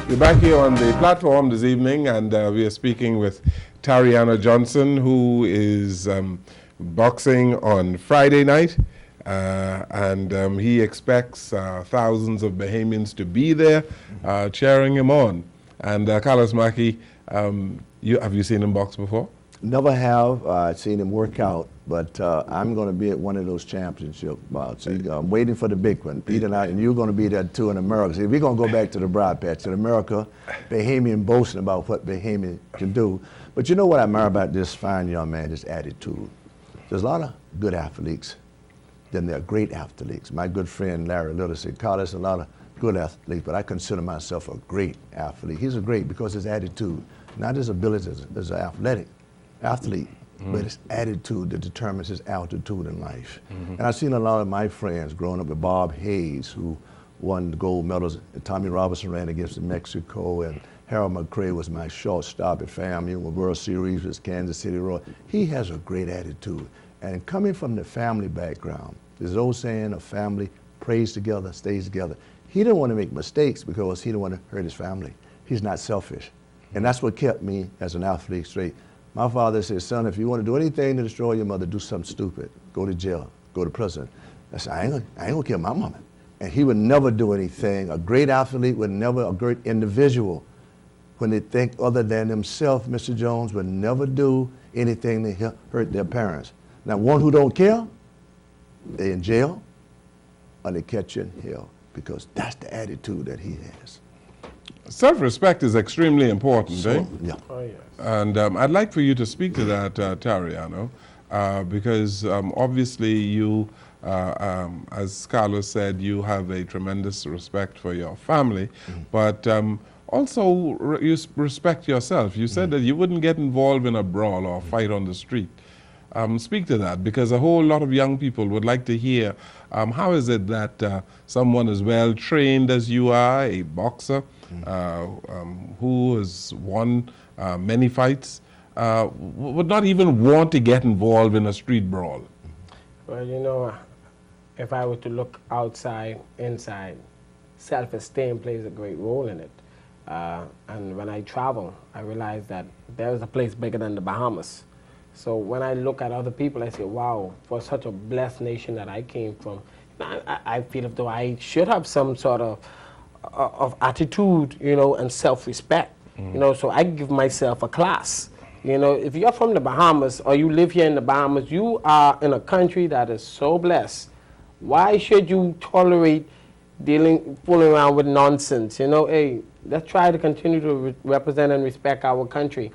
We're back here on the platform this evening, and we are speaking with Tureano Johnson, who is boxing on Friday night, and he expects thousands of Bahamians to be there cheering him on. And Carlos Mackey, have you seen him box before? Never have. I've seen him work out, but I'm going to be at one of those championship bouts. I'm waiting for the big one. Peter and I, and you're going to be there too in America. See, we're going to go back to the broad patch in America, Bahamian boasting about what Bahamian can do. But you know what I admire about this fine young man, this attitude? There's a lot of good athletes, then there are great athletes. My good friend Larry Little said, Carlos, a lot of good athletes, but I consider myself a great athlete. He's a great because his attitude, not his ability as an athlete, but his attitude that determines his altitude in life. And I've seen a lot of my friends growing up with Bob Hayes, who won the gold medals. Tommy Robinson ran against Mexico, and Harold McCray was my shortstop at FAMU, with World Series with Kansas City Royals. He has a great attitude. And coming from the family background, there's an old saying, a family prays together, stays together. He didn't want to make mistakes because he didn't want to hurt his family. He's not selfish. And that's what kept me as an athlete straight. My father said, son, if you want to do anything to destroy your mother, do something stupid. Go to jail, go to prison. I said, I ain't gonna kill my mama. And he would never do anything. A great athlete would never, a great individual, when they think other than themselves, Mr. Jones, would never do anything to hurt their parents. Now, one who don't care, they in jail, or they catch you in hell, because that's the attitude that he has. Self-respect is extremely important, eh? Yeah. Oh, yes. And I'd like for you to speak to that, Tureano, because obviously you, as Carlos said, you have a tremendous respect for your family, but also you respect yourself. You said that you wouldn't get involved in a brawl or fight on the street. Speak to that, because a whole lot of young people would like to hear how is it that someone as well trained as you are, a boxer, who has won many fights, would not even want to get involved in a street brawl? Well, you know, if I were to look outside, inside, self-esteem plays a great role in it. And when I travel, I realize that there's a place bigger than the Bahamas. So when I look at other people, I say, wow, for such a blessed nation that I came from, I feel as though I should have some sort of attitude, you know, and self-respect. You know, so I give myself a class. You know, if you're from the Bahamas or you live here in the Bahamas, you are in a country that is so blessed. Why should you tolerate fooling around with nonsense? You know, hey, let's try to continue to represent and respect our country.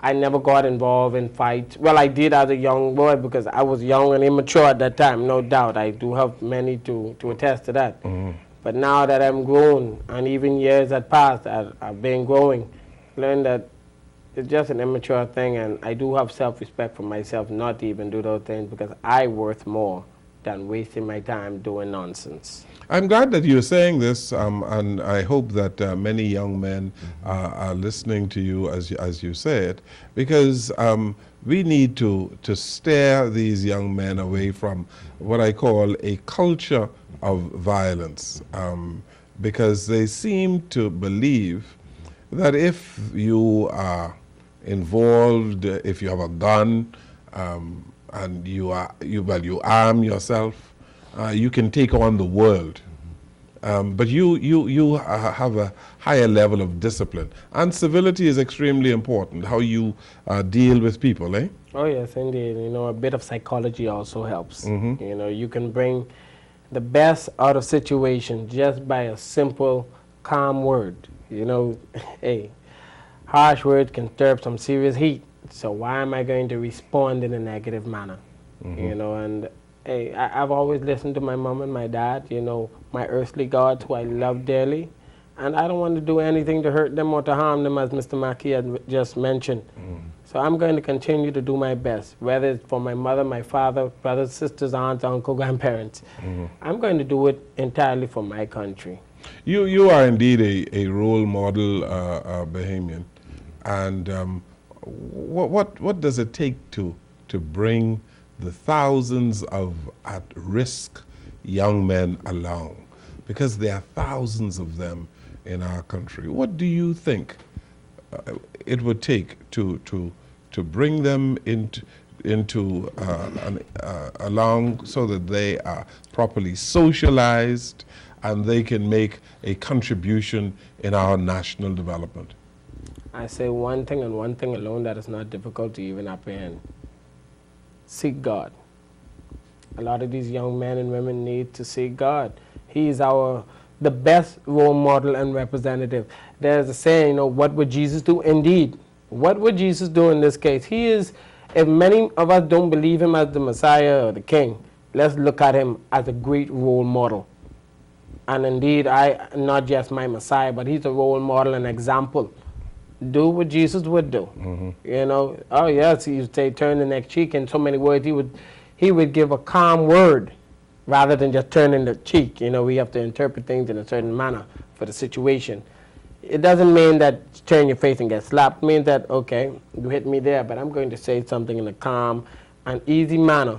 I never got involved in fights. Well, I did as a young boy because I was young and immature at that time, no doubt. I do have many to attest to that. But now that I'm grown, and even years had passed, I've been growing, learned that it's just an immature thing, and I do have self-respect for myself not to even do those things, because I worth more than wasting my time doing nonsense. I'm glad that you're saying this, and I hope that many young men are listening to you as you say it, because we need to steer these young men away from what I call a culture of violence, because they seem to believe that if you are involved, if you have a gun, and you arm yourself, you can take on the world. But you have a higher level of discipline. And civility is extremely important, how you deal with people, eh? Oh, yes, indeed. You know, a bit of psychology also helps. You know, you can bring the best out of situation just by a simple, calm word. You know, hey, harsh words can stir up some serious heat. So why am I going to respond in a negative manner? You know, and hey, I've always listened to my mom and my dad, you know, my earthly gods who I love dearly. And I don't want to do anything to hurt them or to harm them, as Mr. Mackey had just mentioned. So I'm going to continue to do my best, whether it's for my mother, my father, brothers, sisters, aunts, uncle, grandparents. I'm going to do it entirely for my country. You are indeed a role model Bahamian. And what does it take to bring the thousands of at-risk young men along? Because there are thousands of them in our country. What do you think it would take to bring them along so that they are properly socialized and they can make a contribution in our national development? I say one thing and one thing alone that is not difficult to even apprehend. Seek God. A lot of these young men and women need to seek God. He is the best role model and representative. There's a saying, what would Jesus do? Indeed, what would Jesus do in this case? He is, if many of us don't believe him as the Messiah or the King, let's look at him as a great role model. And indeed, not just my Messiah, but he's a role model and example. Do what Jesus would do. Oh yes, he would say turn the next cheek. In so many words, he would give a calm word rather than just turning the cheek. We have to interpret things in a certain manner for the situation. It doesn't mean that turn your face and get slapped. It means that, okay, you hit me there, but I'm going to say something in a calm and easy manner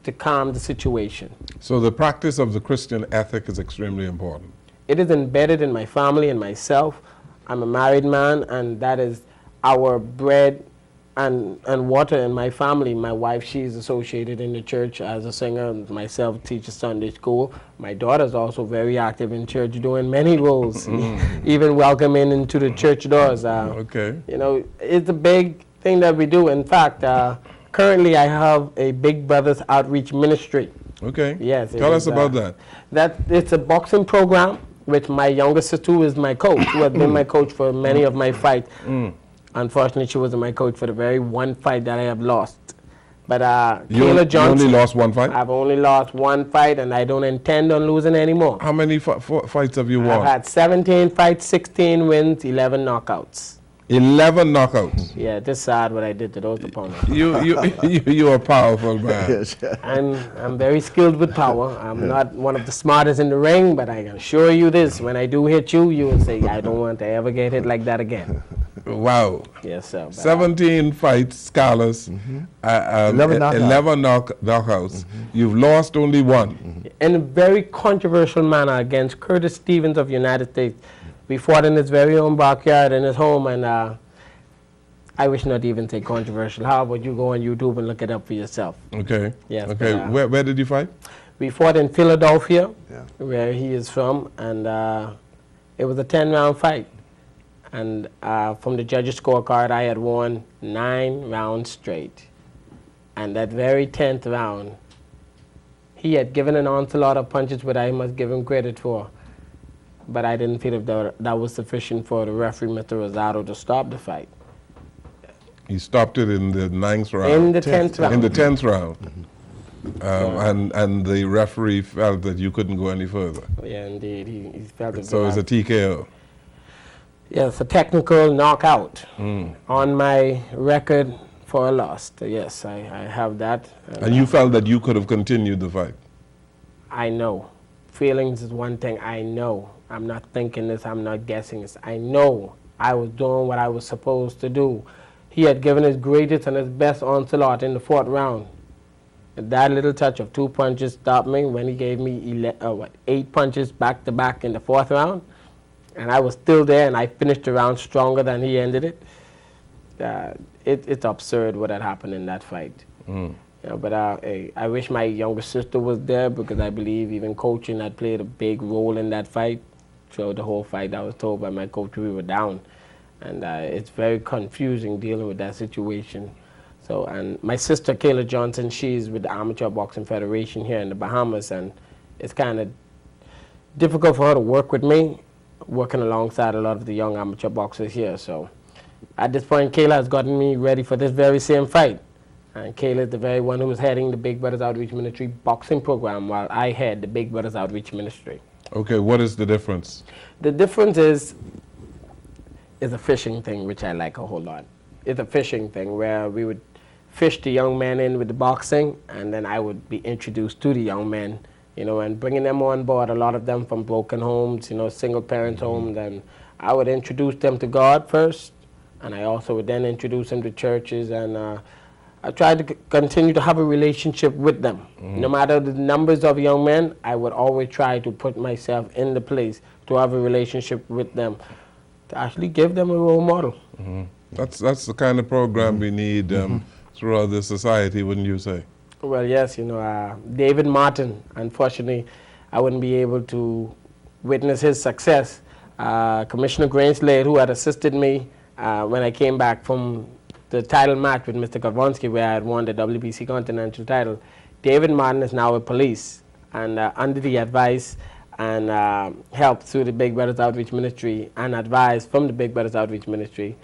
to calm the situation. So the practice of the Christian ethic is extremely important. It is embedded in my family and myself. I'm a married man, and that is our bread and water in my family. My wife, she's associated in the church as a singer. Myself, teaches Sunday school. My daughter's also very active in church, doing many roles, even welcoming into the church doors. Okay. It's a big thing that we do. In fact, currently I have a Big Brothers Outreach Ministry. Okay. Yes. Tell us about that. It's a boxing program with my younger sister, who is my coach, who has been my coach for many of my fights. Unfortunately, she wasn't my coach for the very one fight that I have lost. But Kayla Johnson. You only lost one fight? I've only lost one fight, and I don't intend on losing anymore. How many fights have you won? I've had 17 fights, 16 wins, 11 knockouts. 11 knockouts. Yeah, it's sad what I did to those opponents. You are powerful, man. I'm very skilled with power. I'm not one of the smartest in the ring, but I can assure you this: when I do hit you, you will say, "I don't want to ever get hit like that again." Wow. Yes, sir. 17 fights, scholars, 11 knockouts. You've lost only one. In a very controversial manner against Curtis Stevens of United States. We fought in his very own backyard in his home, and I wish not to even say controversial. How about you go on YouTube and look it up for yourself? Okay. Yes. Okay. Where did you fight? We fought in Philadelphia, where he is from, and it was a 10-round fight. And from the judges' scorecard, I had won 9 rounds straight. And that very 10th round, he had given an onslaught of punches, which I must give him credit for. But I didn't feel that was sufficient for the referee, Mr. Rosado, to stop the fight. He stopped it in the 9th round. In the 10th round. In the 10th round. And the referee felt that you couldn't go any further. Yeah, indeed. He felt it. So it's a TKO. Yes, a technical knockout on my record for a loss. Yes, I have that. And you felt that you could have continued the fight? I know. Feelings is one thing. I know. I'm not thinking this. I'm not guessing this. I know I was doing what I was supposed to do. He had given his greatest and his best onslaught in the 4th round. That little touch of 2 punches stopped me when he gave me 8 punches back to back in the 4th round. And I was still there, and I finished the round stronger than he ended it. It's absurd what had happened in that fight. But I wish my younger sister was there, because I believe even coaching had played a big role in that fight. Throughout the whole fight, I was told by my coach we were down. And it's very confusing dealing with that situation. So, and my sister, Kayla Johnson, she's with the Amateur Boxing Federation here in the Bahamas, and it's kind of difficult for her to work with me, working alongside a lot of the young amateur boxers here. So at this point, Kayla has gotten me ready for this very same fight. And Kayla is the very one who was heading the Big Brothers Outreach Ministry boxing program, while I head the Big Brothers Outreach Ministry. Okay, what is the difference? The difference is a fishing thing, which I like a whole lot. It's a fishing thing where we would fish the young men in with the boxing, and then I would be introduced to the young men, and bringing them on board, a lot of them from broken homes, single parent homes, and I would introduce them to God first, and I also would then introduce them to churches, and I tried to continue to have a relationship with them. No matter the numbers of young men, I would always try to put myself in the place to have a relationship with them, to actually give them a role model. That's the kind of program we need throughout the society, wouldn't you say? Well, yes, David Martin, unfortunately, I wouldn't be able to witness his success. Commissioner Grainslade, who had assisted me when I came back from the title match with Mr. Kavonsky, where I had won the WBC Continental title, David Martin is now with police, and under the advice and help through the Big Brothers Outreach Ministry and advice from the Big Brothers Outreach Ministry,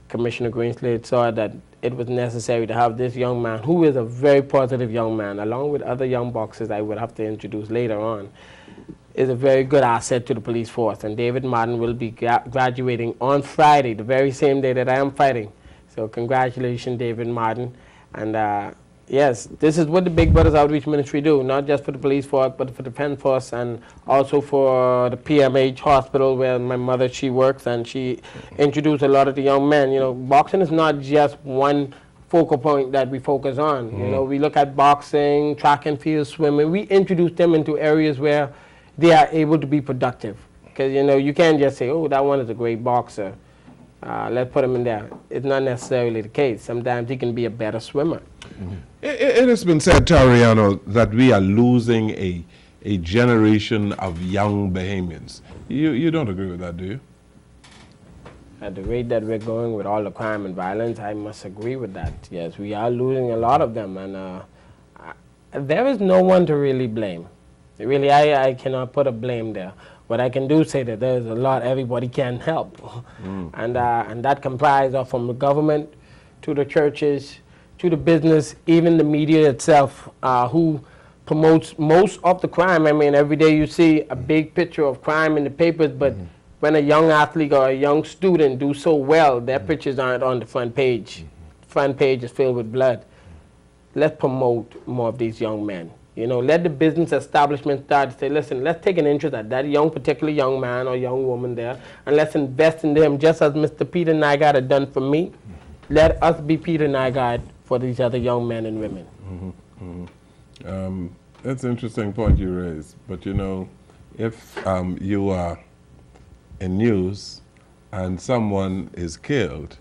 Commissioner Grainslade saw that it was necessary to have this young man, who is a very positive young man, along with other young boxers I would have to introduce later on, is a very good asset to the police force. And David Martin will be graduating on Friday, the very same day that I am fighting. So congratulations, David Martin. And yes, this is what the Big Brothers Outreach Ministry do, not just for the police force, but for the Penn Force, and also for the PMH hospital where my mother, she works, and she introduced a lot of the young men. Boxing is not just one focal point that we focus on. We look at boxing, track and field, swimming. We introduce them into areas where they are able to be productive. Because, you can't just say, oh, that one is a great boxer. Let's put him in there. It's not necessarily the case. Sometimes he can be a better swimmer. It has been said, Tureano, that we are losing a generation of young Bahamians. You don't agree with that, do you? At the rate that we're going with all the crime and violence, I must agree with that. Yes, we are losing a lot of them, and there is no one to really blame. Really, I cannot put a blame there. What I can do say that there's a lot everybody can help, and that comprises of from the government to the churches to the business, even the media itself, who promotes most of the crime. I mean, every day you see a big picture of crime in the papers, but when a young athlete or a young student do so well, their pictures aren't on the front page. The front page is filled with blood. Let's promote more of these young men. Let the business establishment start to say, listen, let's take an interest at that particular young man or young woman there, and let's invest in them just as Mr. Peter Nygaard had done for me. Let us be Peter Nygaard for these other young men and women. That's an interesting point you raised. But if you are in news and someone is killed,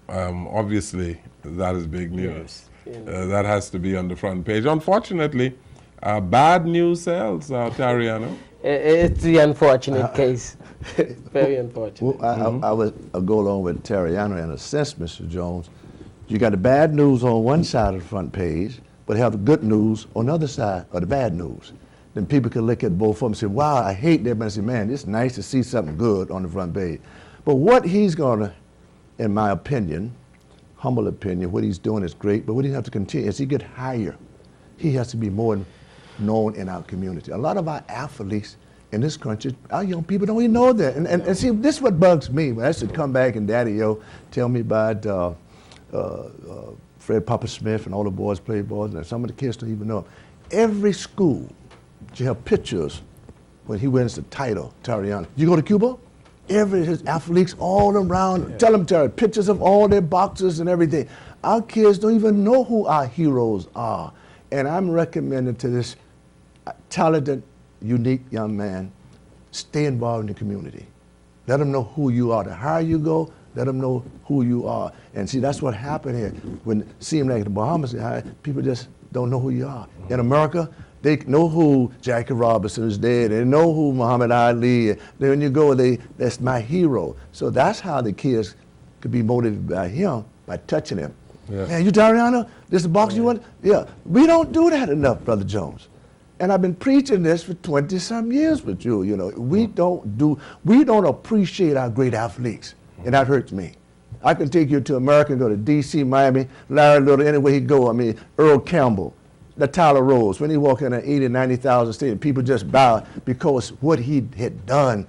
obviously that is big news. Yes. That has to be on the front page. Unfortunately, bad news sells, Tureano. It's the unfortunate case. Very unfortunate. Well, I would go along with Tureano in a sense, Mr. Jones. You got the bad news on one side of the front page, but have the good news on the other side of the bad news. Then people can look at both of them and say, wow, I hate that, but I say, man, it's nice to see something good on the front page. But what he's going to, in my opinion, humble opinion, what he's doing is great, but what he has to continue, as he get higher, he has to be more known in our community. A lot of our athletes in this country, our young people don't even know that. And see, this is what bugs me. When I should come back and Daddy-O tell me about Fred Papa Smith and all the boys play ball, and some of the kids don't even know. Every school, you have pictures when he wins the title, Tureano. You go to Cuba? His athletes all around, yeah. Tell them, Terry, pictures of all their boxers and everything. Our kids don't even know who our heroes are. And I'm recommending to this talented, unique young man, stay involved in the community. Let them know who you are. The higher you go, let them know who you are. And see, that's what happened here. When it seemed like the Bahamas, people just don't know who you are. In America, they know who Jackie Robinson is dead. They know who Muhammad Ali is. When you go, that's my hero. So that's how the kids could be motivated by him, by touching him. Yeah. Man, you Tureano? This is the box you want? Yeah. We don't do that enough, Brother Jones. And I've been preaching this for 20-some years with you. We don't appreciate our great athletes, and that hurts me. I can take you to America and go to D.C., Miami, Larry Little, anywhere he go. I mean, Earl Campbell. The Tyler Rose, when he walked in an 80,000, 90,000 stadium, people just bow because what he had done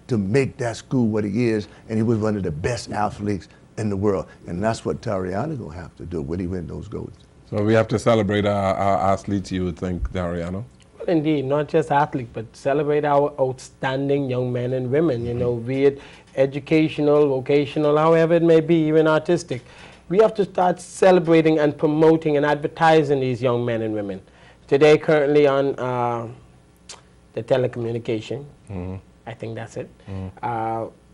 to make that school what he is, and he was one of the best athletes in the world. And that's what Tureano going to have to do when he win those golds. So we have to celebrate our athletes, you would think, Tureano? Well, indeed, not just athletes, but celebrate our outstanding young men and women, be it educational, vocational, however it may be, even artistic. we have to start celebrating and promoting and advertising these young men and women. Today, currently on the telecommunication, I think that's it,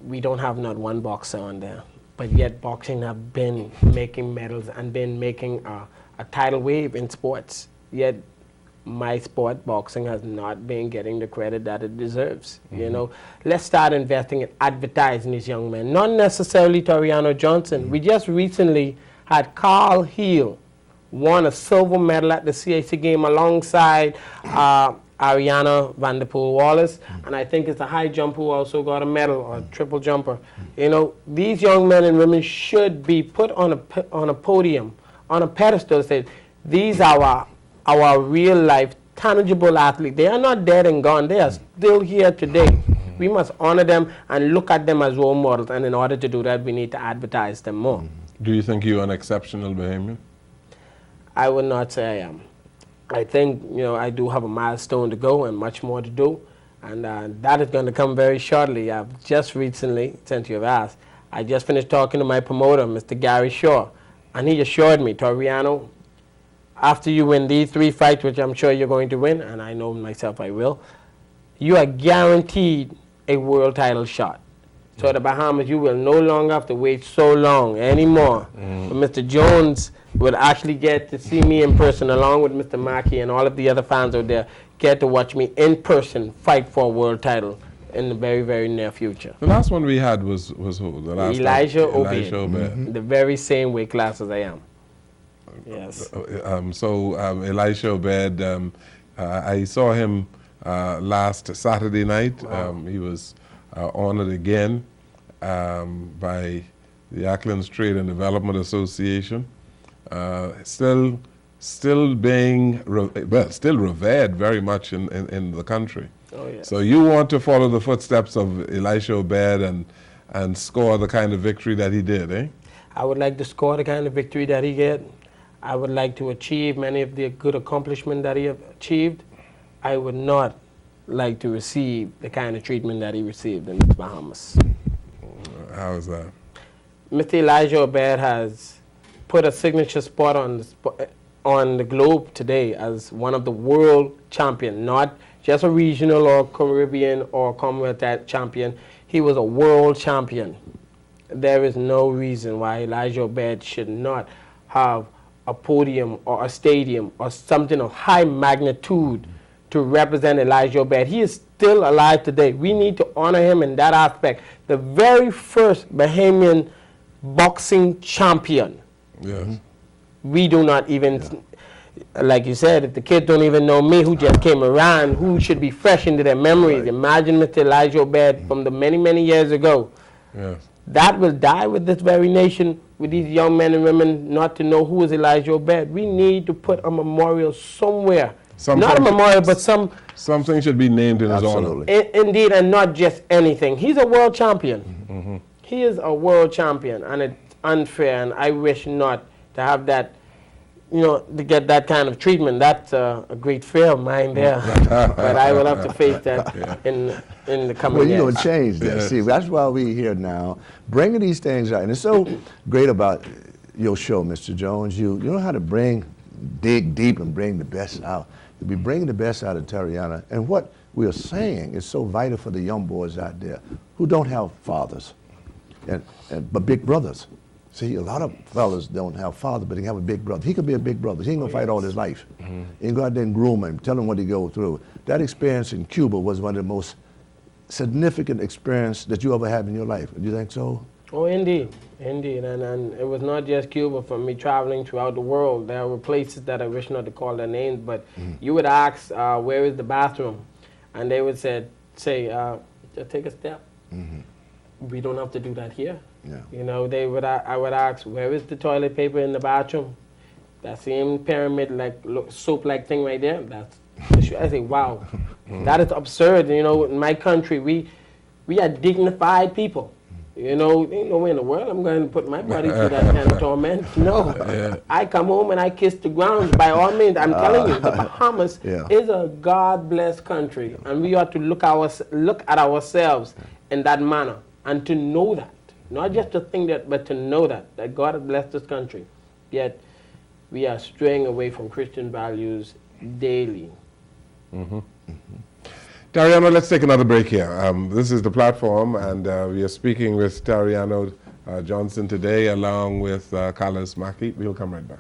we don't have not one boxer on there. But yet boxing have been making medals and been making a tidal wave in sports. Yet my sport, boxing, has not been getting the credit that it deserves. You know, let's start investing in advertising these young men. Not necessarily Tureano Johnson. We just recently had Carl Heel won a silver medal at the CAC game alongside Ariana Vanderpool Wallace, and I think it's a high jumper who also got a medal, or a triple jumper. You know, these young men and women should be put on a podium, on a pedestal, say these are our real life tangible athletes. They are not dead and gone. They are still here today. We must honor them and look at them as role models, and in order to do that, we need to advertise them more. Do you think you're an exceptional Bahamian? I would not say I am. I think, you know, I do have a milestone to go and much more to do, and that is going to come very shortly. I've just recently, since you have asked, I just finished talking to my promoter, Mr. Gary Shaw, and he assured me, Tureano, after you win these 3 fights, which I'm sure you're going to win, and I know myself I will, you are guaranteed a world title shot. So the Bahamas, you will no longer have to wait so long anymore. But Mr. Jones would actually get to see me in person, along with Mr. Mackey and all of the other fans out there, get to watch me in person fight for a world title in the very, very near future. The last one we had was who? The last Elijah time? Obed. Elijah Obed. The very same weight class as I am. Yes. Elijah Obed, I saw him last Saturday night. Wow. He was honored again by the Acklands Trade and Development Association. Still being still revered very much in the country. Oh, yes. So you want to follow the footsteps of Elijah Obed and score the kind of victory that he did, eh? I would like to score the kind of victory that he get. I would like to achieve many of the good accomplishments that he have achieved. I would not like to receive the kind of treatment that he received in the Bahamas. How is that? Mr. Elijah Obed has put a signature spot on the globe today as one of the world champion, not just a regional or Caribbean or Commonwealth champion. He was a world champion. There is no reason why Elijah Obed should not have a podium or a stadium or something of high magnitude to represent Elijah Obed. He is still alive today. We need to honor him in that aspect. The very first Bahamian boxing champion. Yes. We do not even, like you said, if the kids don't even know me, who just came around, who should be fresh into their memories. Right. Imagine Mr. Elijah Obed from the many, many years ago. Yes. That will die with this very nation, with these young men and women not to know who is Elijah Obed. We need to put a memorial somewhere. Not a memorial, but something should be named in his honor. Indeed, and not just anything. He's a world champion. He is a world champion, and it's unfair, and I wish not to have that, you know, to get that kind of treatment. That's a great fear of mine there. But I will have to face that in the coming years. Well, you're going to change that. See, that's why we're here now, bringing these things out. And it's so great about your show, Mr. Jones. You know how to dig deep and bring the best out. You'll be bringing the best out of Tureano. And what we're saying is so vital for the young boys out there who don't have fathers, but big brothers. See, a lot of fellas don't have fathers, but they have a big brother. He could be a big brother. He ain't going to fight all his life. You can go out there and groom him, tell him what he go through. That experience in Cuba was one of the most significant experience that you ever had in your life. Do you think so? Oh, indeed. Indeed. And it was not just Cuba. For me traveling throughout the world, there were places that I wish not to call their names, but you would ask, where is the bathroom? And they would say, just take a step. We don't have to do that here. Yeah. You know, I would ask, where is the toilet paper in the bathroom? That same pyramid, like soap-like thing right there. I say, wow, that is absurd. You know, in my country, we are dignified people. You know, ain't no way in the world I'm going to put my body through that kind of torment. No. Yeah. I come home and I kiss the ground. By all means, I'm telling you, the Bahamas is a God-blessed country, and we ought to look at ourselves in that manner and to know that. Not just to think that, but to know that God has blessed this country. Yet we are straying away from Christian values daily. Tureano, let's take another break here. This is the platform, and we are speaking with Tureano Johnson today, along with Carlos Mackey. We'll come right back.